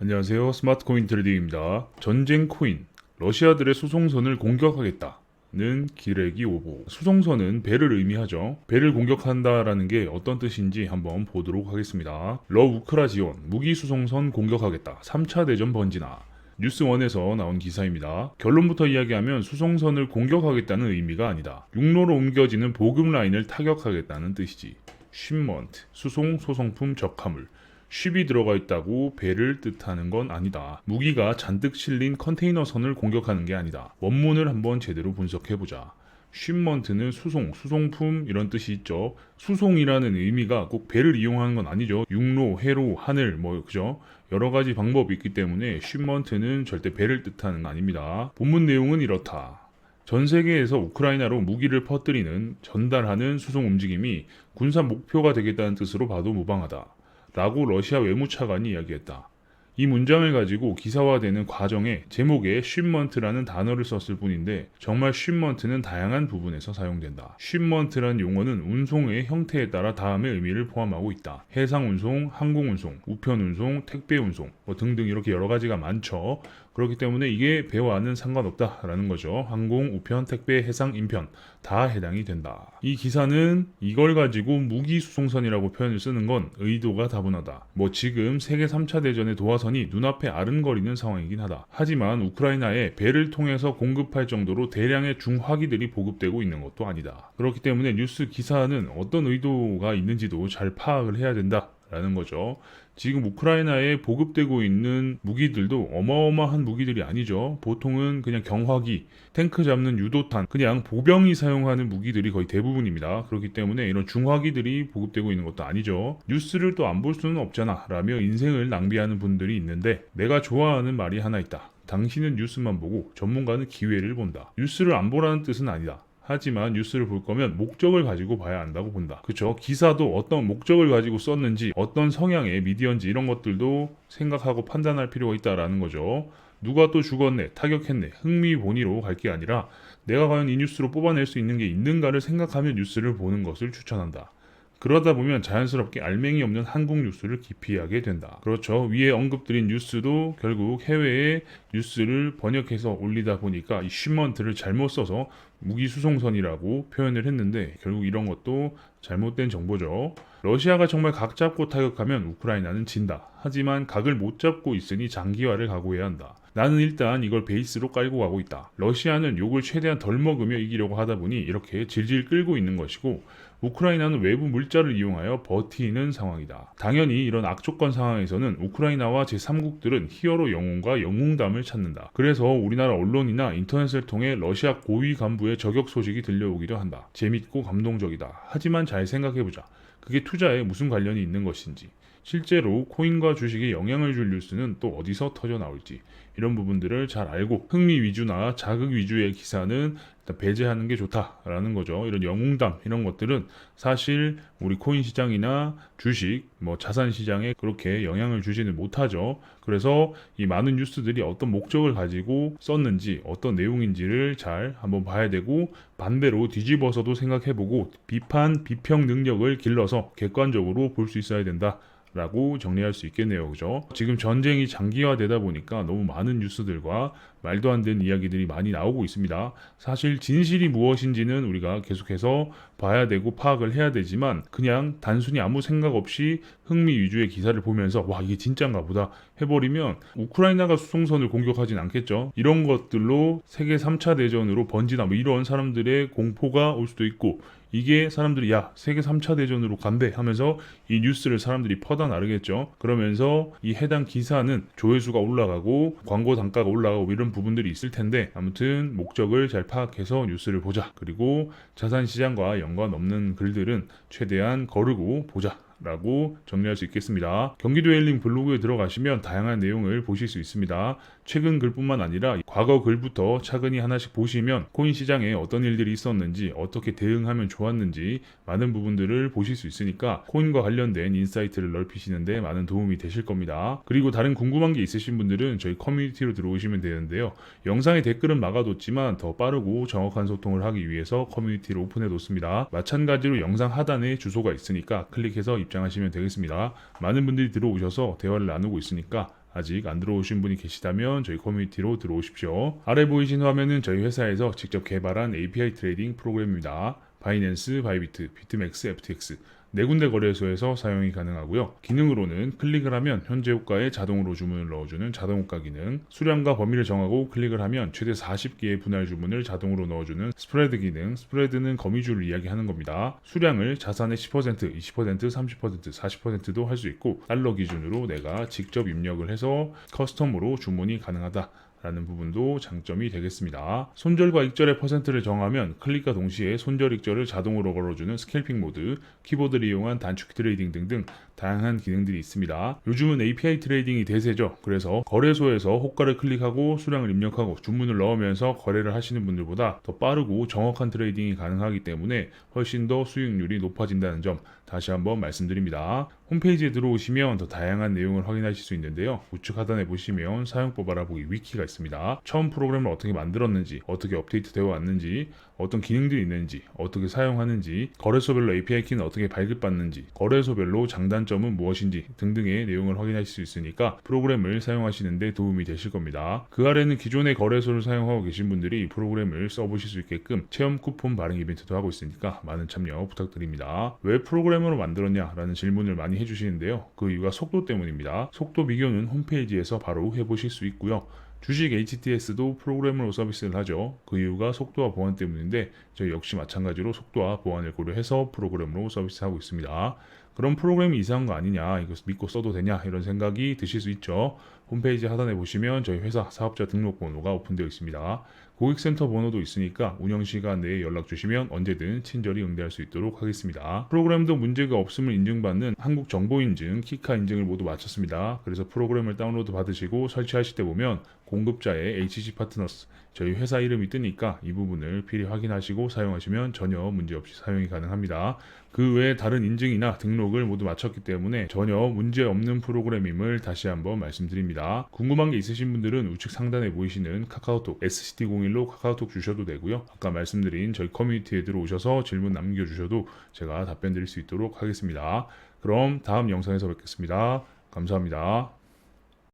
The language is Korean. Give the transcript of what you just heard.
안녕하세요. 스마트코인 트레이딩입니다. 전쟁 코인, 러시아들의 수송선을 공격하겠다는 기레기 오보. 수송선은 배를 의미하죠. 배를 공격한다라는 게 어떤 뜻인지 한번 보도록 하겠습니다. 우크라 지원, 무기 수송선 공격하겠다. 3차 대전 번지나. 뉴스원에서 나온 기사입니다. 결론부터 이야기하면 수송선을 공격하겠다는 의미가 아니다. 육로로 옮겨지는 보급 라인을 타격하겠다는 뜻이지. 쉽먼트, 수송, 소성품, 적화물. 쉽이 들어가 있다고 배를 뜻하는 건 아니다. 무기가 잔뜩 실린 컨테이너선을 공격하는 게 아니다. 원문을 한번 제대로 분석해보자. 쉽먼트는 수송, 수송품 이런 뜻이 있죠. 수송이라는 의미가 꼭 배를 이용하는 건 아니죠. 육로, 해로, 하늘 그죠? 여러 가지 방법이 있기 때문에 쉽먼트는 절대 배를 뜻하는 건 아닙니다. 본문 내용은 이렇다. 전 세계에서 우크라이나로 무기를 퍼뜨리는, 전달하는 수송 움직임이 군사 목표가 되겠다는 뜻으로 봐도 무방하다. 라고 러시아 외무차관이 이야기했다. 이 문장을 가지고 기사화되는 과정에 제목에 쉽먼트라는 단어를 썼을 뿐인데 정말 쉽먼트는 다양한 부분에서 사용된다. 쉽먼트란 용어는 운송의 형태에 따라 다음의 의미를 포함하고 있다. 해상운송, 항공운송, 우편운송, 택배운송 등등 이렇게 여러 가지가 많죠. 그렇기 때문에 이게 배와는 상관없다라는 거죠. 항공, 우편, 택배, 해상, 인편 다 해당이 된다. 이 기사는 이걸 가지고 무기수송선이라고 표현을 쓰는 건 의도가 다분하다. 지금 세계 3차 대전의 도하선이 눈앞에 아른거리는 상황이긴 하다. 하지만 우크라이나에 배를 통해서 공급할 정도로 대량의 중화기들이 보급되고 있는 것도 아니다. 그렇기 때문에 뉴스 기사는 어떤 의도가 있는지도 잘 파악을 해야 된다. 라는 거죠. 지금 우크라이나에 보급되고 있는 무기들도 어마어마한 무기들이 아니죠. 보통은 그냥 경화기, 탱크 잡는 유도탄, 그냥 보병이 사용하는 무기들이 거의 대부분입니다. 그렇기 때문에 이런 중화기들이 보급되고 있는 것도 아니죠. 뉴스를 또 안 볼 수는 없잖아 라며 인생을 낭비하는 분들이 있는데 내가 좋아하는 말이 하나 있다. 당신은 뉴스만 보고 전문가는 기회를 본다. 뉴스를 안 보라는 뜻은 아니다. 하지만 뉴스를 볼 거면 목적을 가지고 봐야 한다고 본다. 그쵸? 기사도 어떤 목적을 가지고 썼는지, 어떤 성향의 미디어인지 이런 것들도 생각하고 판단할 필요가 있다라는 거죠. 누가 또 죽었네, 타격했네, 흥미본의로 갈 게 아니라 내가 과연 이 뉴스로 뽑아낼 수 있는 게 있는가를 생각하며 뉴스를 보는 것을 추천한다. 그러다 보면 자연스럽게 알맹이 없는 한국 뉴스를 기피하게 된다. 그렇죠. 위에 언급드린 뉴스도 결국 해외의 뉴스를 번역해서 올리다 보니까 이 쉬먼트를 잘못 써서 무기수송선이라고 표현을 했는데 결국 이런 것도 잘못된 정보죠. 러시아가 정말 각 잡고 타격하면 우크라이나는 진다. 하지만 각을 못 잡고 있으니 장기화를 각오해야 한다. 나는 일단 이걸 베이스로 깔고 가고 있다. 러시아는 욕을 최대한 덜 먹으며 이기려고 하다 보니 이렇게 질질 끌고 있는 것이고 우크라이나는 외부 물자를 이용하여 버티는 상황이다. 당연히 이런 악조건 상황에서는 우크라이나와 제3국들은 히어로 영웅과 영웅담을 찾는다. 그래서 우리나라 언론이나 인터넷을 통해 러시아 고위 간부의 저격 소식이 들려오기도 한다. 재밌고 감동적이다. 하지만 잘 생각해보자. 그게 투자에 무슨 관련이 있는 것인지. 실제로 코인과 주식에 영향을 줄 뉴스는 또 어디서 터져 나올지 이런 부분들을 잘 알고 흥미 위주나 자극 위주의 기사는 일단 배제하는 게 좋다라는 거죠. 이런 영웅담 이런 것들은 사실 우리 코인 시장이나 주식, 자산 시장에 그렇게 영향을 주지는 못하죠. 그래서 이 많은 뉴스들이 어떤 목적을 가지고 썼는지 어떤 내용인지를 잘 한번 봐야 되고 반대로 뒤집어서도 생각해보고 비평 능력을 길러서 객관적으로 볼 수 있어야 된다. 라고 정리할 수 있겠네요. 그죠? 지금 전쟁이 장기화되다 보니까 너무 많은 뉴스들과 말도 안 되는 이야기들이 많이 나오고 있습니다. 사실 진실이 무엇인지는 우리가 계속해서 봐야 되고 파악을 해야 되지만 그냥 단순히 아무 생각 없이 흥미 위주의 기사를 보면서 와 이게 진짠가 보다 해버리면 우크라이나가 수송선을 공격하진 않겠죠. 이런 것들로 세계 3차 대전으로 번지나 이런 사람들의 공포가 올 수도 있고 이게 사람들이 야 세계 3차 대전으로 간대 하면서 이 뉴스를 사람들이 퍼다 나르겠죠. 그러면서 이 해당 기사는 조회수가 올라가고 광고 단가가 올라가고 이런 부분들이 있을 텐데 아무튼 목적을 잘 파악해서 뉴스를 보자. 그리고 자산시장과 연관 없는 글들은 최대한 거르고 보자. 라고 정리할 수 있겠습니다. 경기도 헬링 블로그에 들어가시면 다양한 내용을 보실 수 있습니다. 최근 글뿐만 아니라 과거 글부터 차근히 하나씩 보시면 코인 시장에 어떤 일들이 있었는지 어떻게 대응하면 좋았는지 많은 부분들을 보실 수 있으니까 코인과 관련된 인사이트를 넓히시는데 많은 도움이 되실 겁니다. 그리고 다른 궁금한 게 있으신 분들은 저희 커뮤니티로 들어오시면 되는데요. 영상의 댓글은 막아뒀지만 더 빠르고 정확한 소통을 하기 위해서 커뮤니티를 오픈해 놓습니다. 마찬가지로 영상 하단에 주소가 있으니까 클릭해서 입장하시면 되겠습니다. 많은 분들이 들어오셔서 대화를 나누고 있으니까 아직 안 들어오신 분이 계시다면 저희 커뮤니티로 들어오십시오. 아래 보이신 화면은 저희 회사에서 직접 개발한 API 트레이딩 프로그램입니다. 바이낸스, 바이비트, 비트맥스, FTX 네 군데 거래소에서 사용이 가능하고요. 기능으로는 클릭을 하면 현재 호가에 자동으로 주문을 넣어주는 자동 호가 기능, 수량과 범위를 정하고 클릭을 하면 최대 40개의 분할 주문을 자동으로 넣어주는 스프레드 기능, 스프레드는 거미줄을 이야기하는 겁니다. 수량을 자산의 10%, 20%, 30%, 40%도 할 수 있고 달러 기준으로 내가 직접 입력을 해서 커스텀으로 주문이 가능하다. 라는 부분도 장점이 되겠습니다. 손절과 익절의 퍼센트를 정하면 클릭과 동시에 손절 익절을 자동으로 걸어주는 스캘핑 모드, 키보드를 이용한 단축 트레이딩 등등 다양한 기능들이 있습니다. 요즘은 API 트레이딩이 대세죠. 그래서 거래소에서 호가를 클릭하고 수량을 입력하고 주문을 넣으면서 거래를 하시는 분들보다 더 빠르고 정확한 트레이딩이 가능하기 때문에 훨씬 더 수익률이 높아진다는 점 다시 한번 말씀드립니다. 홈페이지에 들어오시면 더 다양한 내용을 확인하실 수 있는데요. 우측 하단에 보시면 사용법 알아보기 위키가 있습니다. 처음 프로그램을 어떻게 만들었는지, 어떻게 업데이트 되어 왔는지, 어떤 기능들이 있는지, 어떻게 사용하는지, 거래소별로 API 키는 어떻게 발급받는지, 거래소별로 장단점은 무엇인지 등등의 내용을 확인하실 수 있으니까 프로그램을 사용하시는 데 도움이 되실 겁니다. 그 아래는 기존의 거래소를 사용하고 계신 분들이 이 프로그램을 써보실 수 있게끔 체험 쿠폰 발행 이벤트도 하고 있으니까 많은 참여 부탁드립니다. 왜 프로그램으로 만들었냐라는 질문을 많이 해주시는데요. 그 이유가 속도 때문입니다. 속도 비교는 홈페이지에서 바로 해보실 수 있고요. 주식 HTS도 프로그램으로 서비스를 하죠. 그 이유가 속도와 보안 때문인데 저희 역시 마찬가지로 속도와 보안을 고려해서 프로그램으로 서비스하고 있습니다. 그럼 프로그램이 이상한 거 아니냐, 이거 믿고 써도 되냐 이런 생각이 드실 수 있죠. 홈페이지 하단에 보시면 저희 회사 사업자 등록번호가 오픈되어 있습니다. 고객센터 번호도 있으니까 운영시간 내에 연락 주시면 언제든 친절히 응대할 수 있도록 하겠습니다. 프로그램도 문제가 없음을 인증받는 한국정보인증, 키카 인증을 모두 마쳤습니다. 그래서 프로그램을 다운로드 받으시고 설치하실 때 보면 공급자의 HC 파트너스, 저희 회사 이름이 뜨니까 이 부분을 필히 확인하시고 사용하시면 전혀 문제없이 사용이 가능합니다. 그 외에 다른 인증이나 등록을 모두 마쳤기 때문에 전혀 문제없는 프로그램임을 다시 한번 말씀드립니다. 궁금한 게 있으신 분들은 우측 상단에 보이시는 카카오톡 SCT01로 카카오톡 주셔도 되고요. 아까 말씀드린 저희 커뮤니티에 들어오셔서 질문 남겨주셔도 제가 답변 드릴 수 있도록 하겠습니다. 그럼 다음 영상에서 뵙겠습니다. 감사합니다.